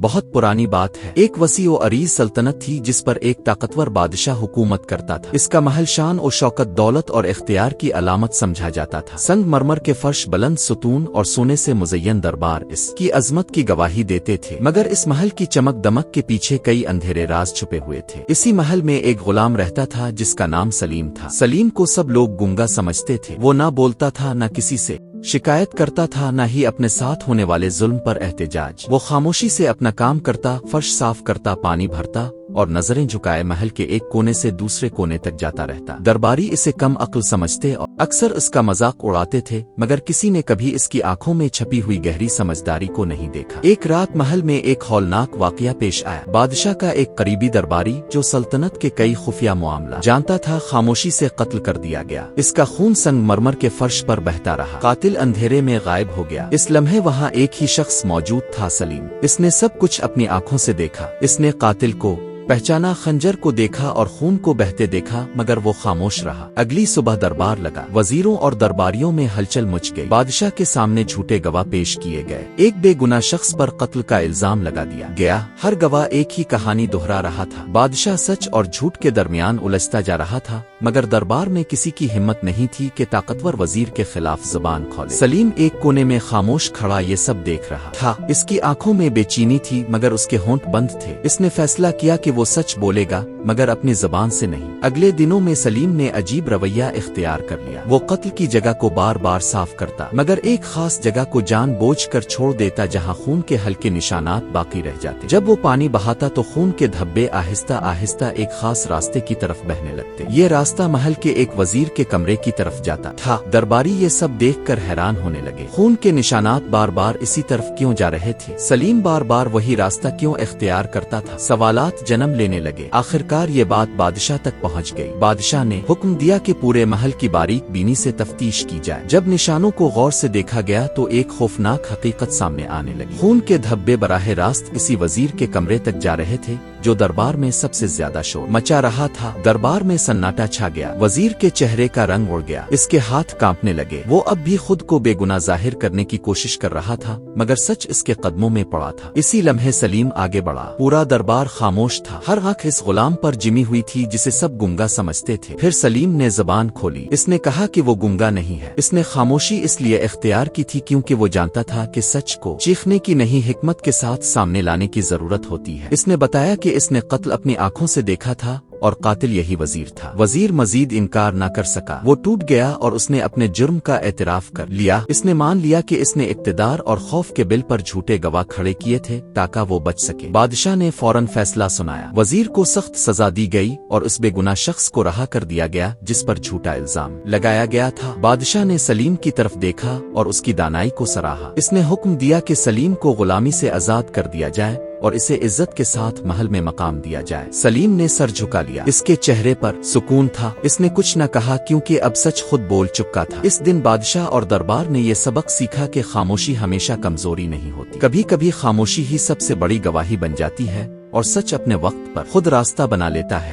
بہت پرانی بات ہے۔ ایک وسیع و عریض سلطنت تھی جس پر ایک طاقتور بادشاہ حکومت کرتا تھا۔ اس کا محل شان و شوکت، دولت اور اختیار کی علامت سمجھا جاتا تھا۔ سنگ مرمر کے فرش، بلند ستون اور سونے سے مزین دربار اس کی عظمت کی گواہی دیتے تھے، مگر اس محل کی چمک دمک کے پیچھے کئی اندھیرے راز چھپے ہوئے تھے۔ اسی محل میں ایک غلام رہتا تھا جس کا نام سلیم تھا۔ سلیم کو سب لوگ گنگا سمجھتے تھے۔ وہ نہ بولتا تھا، نہ کسی سے شکایت کرتا تھا، نہ ہی اپنے ساتھ ہونے والے ظلم پر احتجاج۔ وہ خاموشی سے اپنا کام کرتا، فرش صاف کرتا، پانی بھرتا اور نظریں جھکائے محل کے ایک کونے سے دوسرے کونے تک جاتا رہتا۔ درباری اسے کم عقل سمجھتے اور اکثر اس کا مذاق اڑاتے تھے، مگر کسی نے کبھی اس کی آنکھوں میں چھپی ہوئی گہری سمجھداری کو نہیں دیکھا۔ ایک رات محل میں ایک ہولناک واقعہ پیش آیا۔ بادشاہ کا ایک قریبی درباری جو سلطنت کے کئی خفیہ معاملہ جانتا تھا، خاموشی سے قتل کر دیا گیا۔ اس کا خون سنگ مرمر کے فرش پر بہتا رہا۔ قاتل اندھیرے میں غائب ہو گیا۔ اس لمحے وہاں ایک ہی شخص موجود تھا، سلیم۔ اس نے سب کچھ اپنی آنکھوں سے دیکھا۔ اس نے قاتل کو پہچانا، خنجر کو دیکھا اور خون کو بہتے دیکھا، مگر وہ خاموش رہا۔ اگلی صبح دربار لگا۔ وزیروں اور درباریوں میں ہلچل مچ گئی۔ بادشاہ کے سامنے جھوٹے گواہ پیش کیے گئے۔ ایک بے گناہ شخص پر قتل کا الزام لگا دیا گیا۔ ہر گواہ ایک ہی کہانی دہرا رہا تھا۔ بادشاہ سچ اور جھوٹ کے درمیان الجھتا جا رہا تھا، مگر دربار میں کسی کی ہمت نہیں تھی کہ طاقتور وزیر کے خلاف زبان کھولے۔ سلیم ایک کونے میں خاموش کھڑا یہ سب دیکھ رہا تھا۔ اس کی آنکھوں میں بے چینی تھی، مگر اس کے ہونٹ بند تھے۔ اس نے فیصلہ کیا کہ وہ سچ بولے گا، مگر اپنی زبان سے نہیں۔ اگلے دنوں میں سلیم نے عجیب رویہ اختیار کر لیا۔ وہ قتل کی جگہ کو بار بار صاف کرتا، مگر ایک خاص جگہ کو جان بوجھ کر چھوڑ دیتا جہاں خون کے ہلکے نشانات باقی رہ جاتے۔ جب وہ پانی بہاتا تو خون کے دھبے آہستہ آہستہ ایک خاص راستے کی طرف بہنے لگتے۔ یہ راستہ محل کے ایک وزیر کے کمرے کی طرف جاتا تھا۔ درباری یہ سب دیکھ کر حیران ہونے لگے۔ خون کے نشانات بار بار اسی طرف کیوں جا رہے تھے؟ سلیم بار بار وہی راستہ کیوں اختیار کرتا تھا؟ سوالات جنم لینے لگے۔ آخرکار یہ بات بادشاہ تک پہنچ گئی۔ بادشاہ نے حکم دیا کہ پورے محل کی باریک بینی سے تفتیش کی جائے۔ جب نشانوں کو غور سے دیکھا گیا تو ایک خوفناک حقیقت سامنے آنے لگی۔ خون کے دھبے براہ راست اسی وزیر کے کمرے تک جا رہے تھے جو دربار میں سب سے زیادہ شور مچا رہا تھا۔ دربار میں سناٹا چھا گیا۔ وزیر کے چہرے کا رنگ اڑ گیا۔ اس کے ہاتھ کانپنے لگے۔ وہ اب بھی خود کو بے گناہ ظاہر کرنے کی کوشش کر رہا تھا، مگر سچ اس کے قدموں میں پڑا تھا۔ اسی لمحے سلیم آگے بڑھا۔ پورا دربار خاموش تھا۔ ہر آنکھ اس غلام پر جمی ہوئی تھی جسے سب گنگا سمجھتے تھے۔ پھر سلیم نے زبان کھولی۔ اس نے کہا کہ وہ گنگا نہیں ہے۔ اس نے خاموشی اس لیے اختیار کی تھی کیونکہ وہ جانتا تھا کہ سچ کو چیخنے کی نہیں، حکمت کے ساتھ سامنے لانے کی ضرورت ہوتی ہے۔ اس نے بتایا کہ اس نے قتل اپنی آنکھوں سے دیکھا تھا اور قاتل یہی وزیر تھا۔ وزیر مزید انکار نہ کر سکا۔ وہ ٹوٹ گیا اور اس نے اپنے جرم کا اعتراف کر لیا۔ اس نے مان لیا کہ اس نے اقتدار اور خوف کے بل پر جھوٹے گواہ کھڑے کیے تھے تاکہ وہ بچ سکے۔ بادشاہ نے فوراً فیصلہ سنایا۔ وزیر کو سخت سزا دی گئی اور اس بے گناہ شخص کو رہا کر دیا گیا جس پر جھوٹا الزام لگایا گیا تھا۔ بادشاہ نے سلیم کی طرف دیکھا اور اس کی دانائی کو سراہا۔ اس نے حکم دیا کہ سلیم کو غلامی سے آزاد کر دیا جائے اور اسے عزت کے ساتھ محل میں مقام دیا جائے۔ سلیم نے سر جھکا لیا۔ اس کے چہرے پر سکون تھا۔ اس نے کچھ نہ کہا کیونکہ اب سچ خود بول چکا تھا۔ اس دن بادشاہ اور دربار نے یہ سبق سیکھا کہ خاموشی ہمیشہ کمزوری نہیں ہوتی۔ کبھی کبھی خاموشی ہی سب سے بڑی گواہی بن جاتی ہے اور سچ اپنے وقت پر خود راستہ بنا لیتا ہے۔